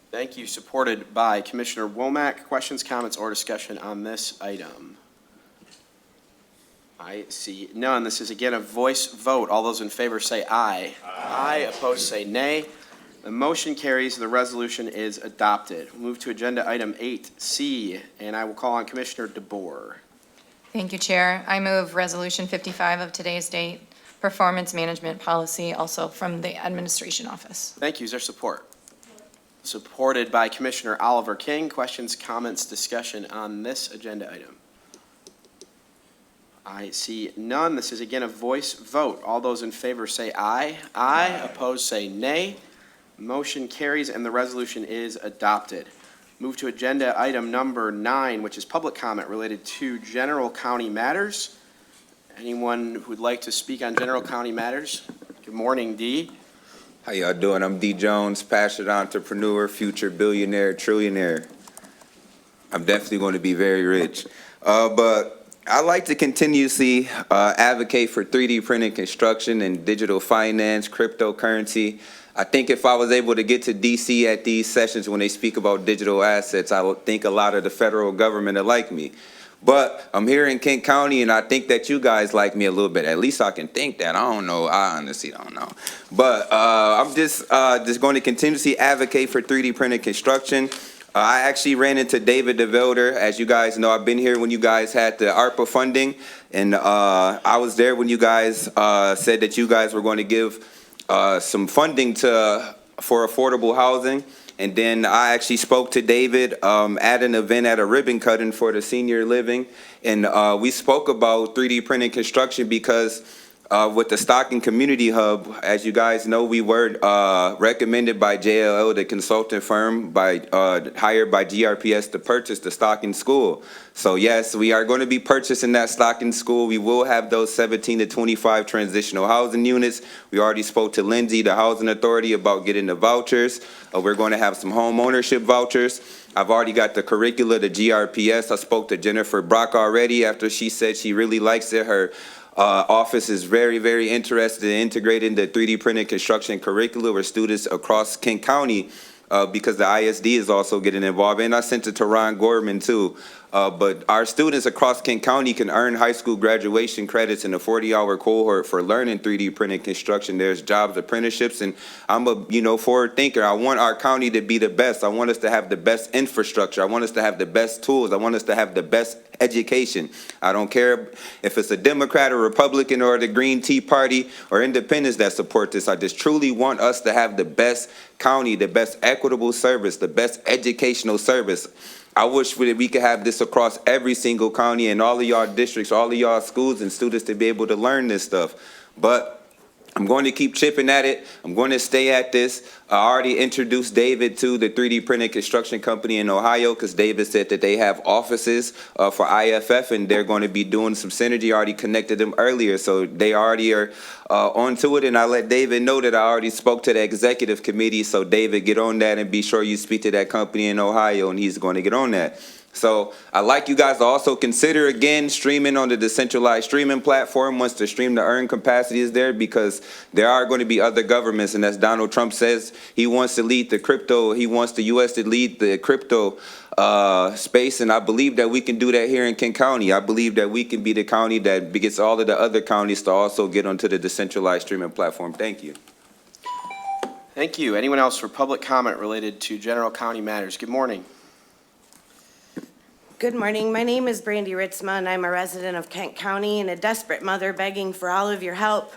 Thank you. Supported by Commissioner Womack. Questions, comments, or discussion on this item? I see none. This is again a voice vote. All those in favor say aye. Aye. Opposed, say nay. The motion carries. The resolution is adopted. We'll move to agenda item 8C, and I will call on Commissioner DeBoer. Thank you, Chair. I move Resolution 55 of today's date, Performance Management Policy, also from the Administration Office. Thank you. Is there support? Supported by Commissioner Oliver King. Questions, comments, discussion on this agenda item? I see none. This is again a voice vote. All those in favor say aye. Aye. Opposed say nay. Motion carries and the resolution is adopted. Move to agenda item number 9, which is public comment related to general county matters. Anyone who would like to speak on general county matters? Good morning, Dee. How y'all doing? I'm D. Jones, passionate entrepreneur, future billionaire, trillionaire. I'm definitely going to be very rich. But I like to continuously advocate for 3D printing construction and digital finance, cryptocurrency. I think if I was able to get to DC at these sessions when they speak about digital assets, I would think a lot of the federal government would like me. But I'm here in Kent County, and I think that you guys like me a little bit. At least I can think that. I don't know. I honestly don't know. But I'm just going to continuously advocate for 3D printed construction. I actually ran into David DeVilder. As you guys know, I've been here when you guys had the ARPA funding, and I was there when you guys said that you guys were going to give some funding for affordable housing. And then I actually spoke to David at an event at a ribbon cutting for the senior living. And we spoke about 3D printing construction because with the Stockton Community Hub, as you guys know, we were recommended by JLL, the consultant firm, hired by GRPS to purchase the Stockton School. So yes, we are going to be purchasing that Stockton School. We will have those 17 to 25 transitional housing units. We already spoke to Lindsay, the Housing Authority, about getting the vouchers. We're going to have some home ownership vouchers. I've already got the curricula, the GRPS. I spoke to Jennifer Brock already after she said she really likes it. Her office is very, very interested in integrating the 3D printed construction curricula where students across Kent County, because the ISD is also getting involved. And I sent it to Ron Gorman too. But our students across Kent County can earn high school graduation credits in a 40-hour cohort for learning 3D printed construction. There's jobs, apprenticeships, and I'm a forward thinker. I want our county to be the best. I want us to have the best infrastructure. I want us to have the best tools. I want us to have the best education. I don't care if it's a Democrat or Republican or the Green Tea Party or independents that support this. I just truly want us to have the best county, the best equitable service, the best educational service. I wish that we could have this across every single county and all of y'all districts, all of y'all schools and students to be able to learn this stuff. But I'm going to keep chipping at it. I'm going to stay at this. I already introduced David to the 3D printed construction company in Ohio because David said that they have offices for IFF and they're going to be doing some synergy. I already connected them earlier, so they already are onto it. And I let David know that I already spoke to the executive committee. So David, get on that and be sure you speak to that company in Ohio, and he's going to get on that. So I'd like you guys to also consider, again, streaming on the decentralized streaming platform once the stream to earn capacity is there, because there are going to be other governments. And as Donald Trump says, he wants to lead the crypto, he wants the U.S. to lead the crypto space. And I believe that we can do that here in Kent County. I believe that we can be the county that gets all of the other counties to also get onto the decentralized streaming platform. Thank you. Thank you. Anyone else for public comment related to general county matters? Good morning. Good morning. My name is Brandy Ritzma, and I'm a resident of Kent County and a desperate mother begging for all of your help.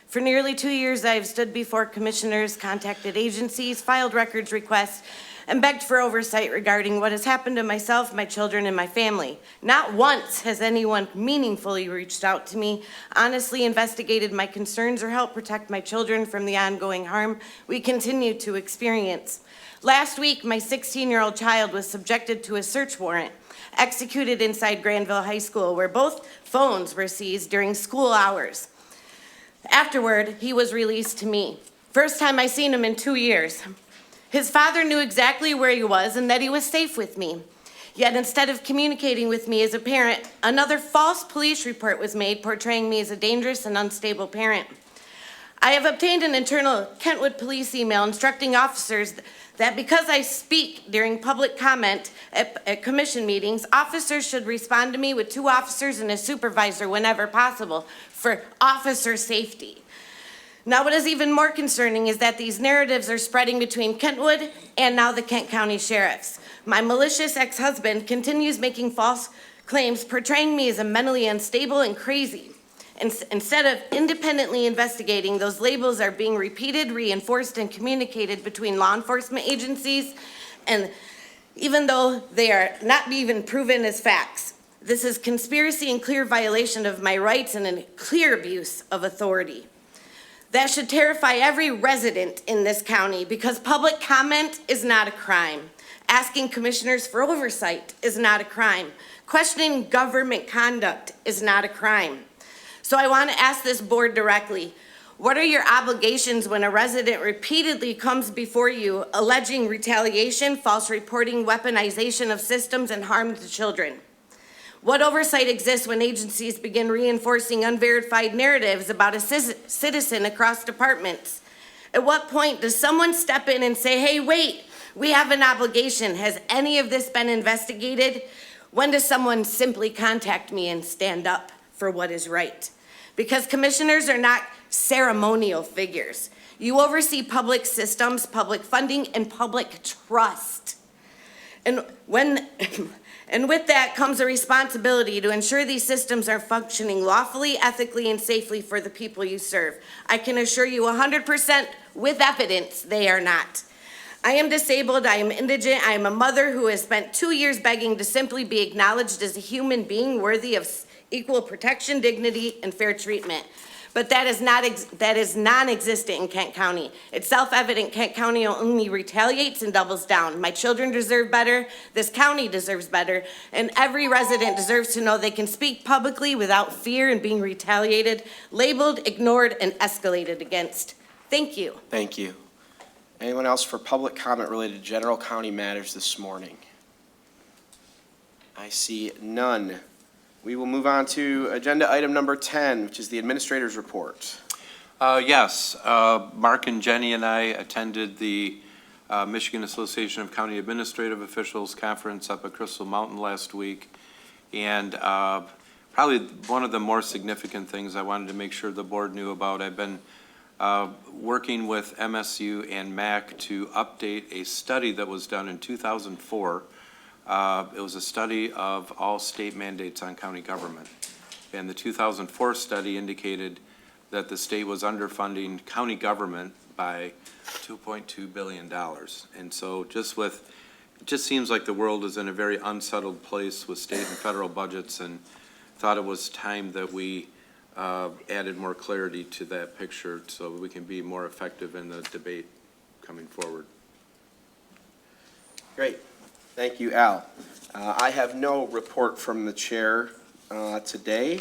For nearly 2 years, I have stood before commissioners, contacted agencies, filed records requests, and begged for oversight regarding what has happened to myself, my children, and my family. Not once has anyone meaningfully reached out to me, honestly investigated my concerns, or helped protect my children from the ongoing harm we continue to experience. Last week, my 16-year-old child was subjected to a search warrant executed inside Granville High School, where both phones were seized during school hours. Afterward, he was released to me. First time I seen him in 2 years. His father knew exactly where he was and that he was safe with me. Yet instead of communicating with me as a parent, another false police report was made portraying me as a dangerous and unstable parent. I have obtained an internal Kentwood police email instructing officers that because I speak during public comment at commission meetings, officers should respond to me with 2 officers and a supervisor whenever possible for officer safety. Now, what is even more concerning is that these narratives are spreading between Kentwood and now the Kent County Sheriffs. My malicious ex-husband continues making false claims portraying me as a mentally unstable and crazy. Instead of independently investigating, those labels are being repeated, reinforced, and communicated between law enforcement agencies, and even though they are not even proven as facts. This is conspiracy and clear violation of my rights and a clear abuse of authority. That should terrify every resident in this county, because public comment is not a crime. Asking commissioners for oversight is not a crime. Questioning government conduct is not a crime. So I want to ask this board directly, what are your obligations when a resident repeatedly comes before you alleging retaliation, false reporting, weaponization of systems, and harm to children? What oversight exists when agencies begin reinforcing unverified narratives about a citizen across departments? At what point does someone step in and say, hey, wait, we have an obligation. Has any of this been investigated? When does someone simply contact me and stand up for what is right? Because commissioners are not ceremonial figures. You oversee public systems, public funding, and public trust. And with that comes a responsibility to ensure these systems are functioning lawfully, ethically, and safely for the people you serve. I can assure you 100% with evidence they are not. I am disabled, I am indigent, I am a mother who has spent 2 years begging to simply be acknowledged as a human being worthy of equal protection, dignity, and fair treatment. But that is non-existent in Kent County. It's self-evident Kent County only retaliates and doubles down. My children deserve better, this county deserves better, and every resident deserves to know they can speak publicly without fear and being retaliated, labeled, ignored, and escalated against. Thank you. Thank you. Anyone else for public comment related to general county matters this morning? I see none. We will move on to agenda item number 10, which is the administrator's report. Yes, Mark and Jenny and I attended the Michigan Association of County Administrative Officials Conference up at Crystal Mountain last week. And probably one of the more significant things I wanted to make sure the board knew about, I've been working with MSU and MAC to update a study that was done in 2004. It was a study of all state mandates on county government. And the 2004 study indicated that the state was underfunding county government by $2.2 billion. And so it just seems like the world is in a very unsettled place with state and federal budgets, and thought it was time that we added more clarity to that picture so we can be more effective in the debate coming forward. Great. Thank you, Al. I have no report from the chair today.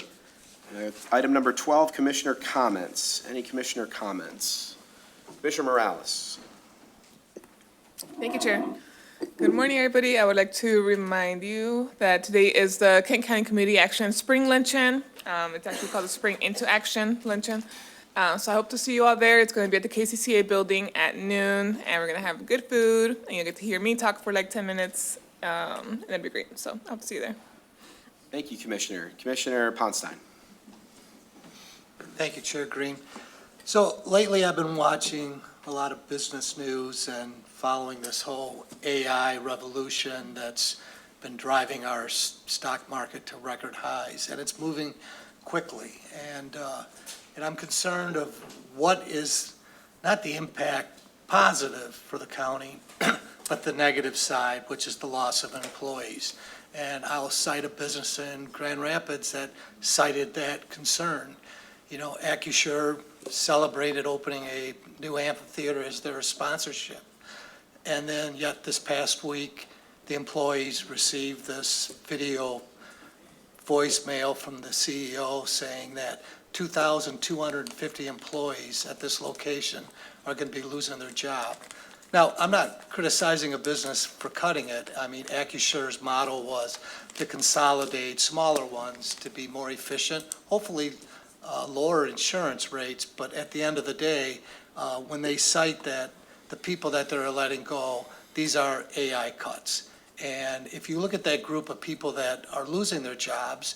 Item number 12, commissioner comments. Any commissioner comments? Commissioner Morales. Thank you, Chair. Good morning, everybody. I would like to remind you that today is the Kent County Community Action Spring Luncheon. It's actually called the Spring Into Action Luncheon. So I hope to see you all there. It's going to be at the KCCA building at noon, and we're going to have good food, and you'll get to hear me talk for like 10 minutes, and that'd be great. So I hope to see you there. Thank you, Commissioner. Commissioner Ponstein. Thank you, Chair Green. So lately, I've been watching a lot of business news and following this whole AI revolution that's been driving our stock market to record highs, and it's moving quickly. And I'm concerned of what is not the impact positive for the county, but the negative side, which is the loss of employees. And I'll cite a business in Grand Rapids that cited that concern. You know, Acusure celebrated opening a new amphitheater as their sponsorship. And then yet this past week, the employees received this video voicemail from the CEO saying that 2,250 employees at this location are going to be losing their job. Now, I'm not criticizing a business for cutting it. I mean, Acusure's model was to consolidate smaller ones to be more efficient, hopefully lower insurance rates, but at the end of the day, when they cite that the people that they're letting go, these are AI cuts. And if you look at that group of people that are losing their jobs,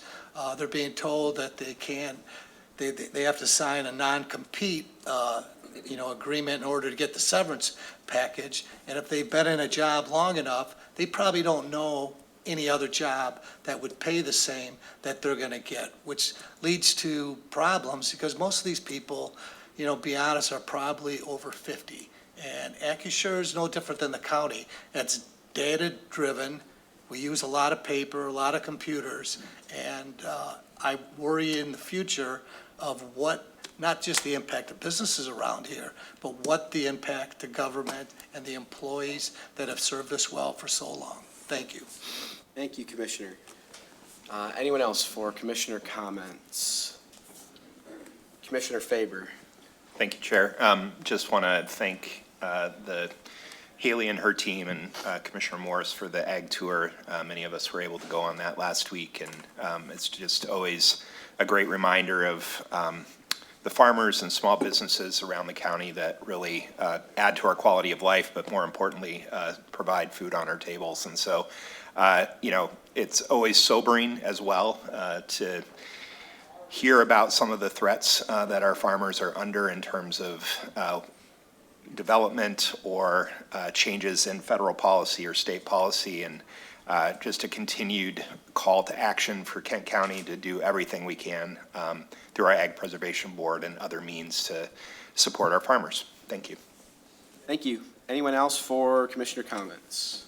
they're being told that they have to sign a non-compete agreement in order to get the severance package. And if they've been in a job long enough, they probably don't know any other job that would pay the same that they're going to get, which leads to problems because most of these people, be honest, are probably over 50. And AccuSure is no different than the county. It's data-driven. We use a lot of paper, a lot of computers, and I worry in the future of what, not just the impact of businesses around here, but what the impact to government and the employees that have served us well for so long. Thank you. Thank you, Commissioner. Anyone else for Commissioner comments? Commissioner Faber. Thank you, Chair. Just want to thank the Haley and her team and Commissioner Morris for the Ag Tour. Many of us were able to go on that last week, and it's just always a great reminder of the farmers and small businesses around the county that really add to our quality of life, but more importantly, provide food on our tables. And so, it's always sobering as well to hear about some of the threats that our farmers are under in terms of development or changes in federal policy or state policy, and just a continued call to action for Kent County to do everything we can through our Ag Preservation Board and other means to support our farmers. Thank you. Thank you. Anyone else for Commissioner comments?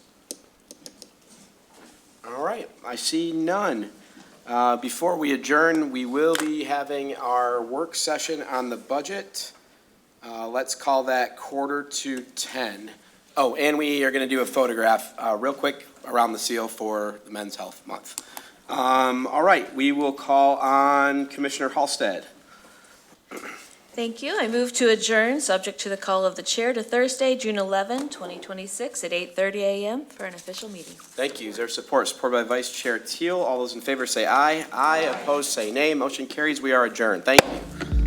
All right, I see none. Before we adjourn, we will be having our work session on the budget. Let's call that 9:45. Oh, and we are going to do a photograph real quick around the seal for the Men's Health Month. All right, we will call on Commissioner Halstead. Thank you. I move to adjourn, subject to the call of the chair, to Thursday, June 11, 2026, at 8:30 a.m. for an official meeting. Thank you. Is there support? Supported by Vice Chair Teal. All those in favor say aye. Aye. Opposed say nay. Motion carries. We are adjourned. Thank you.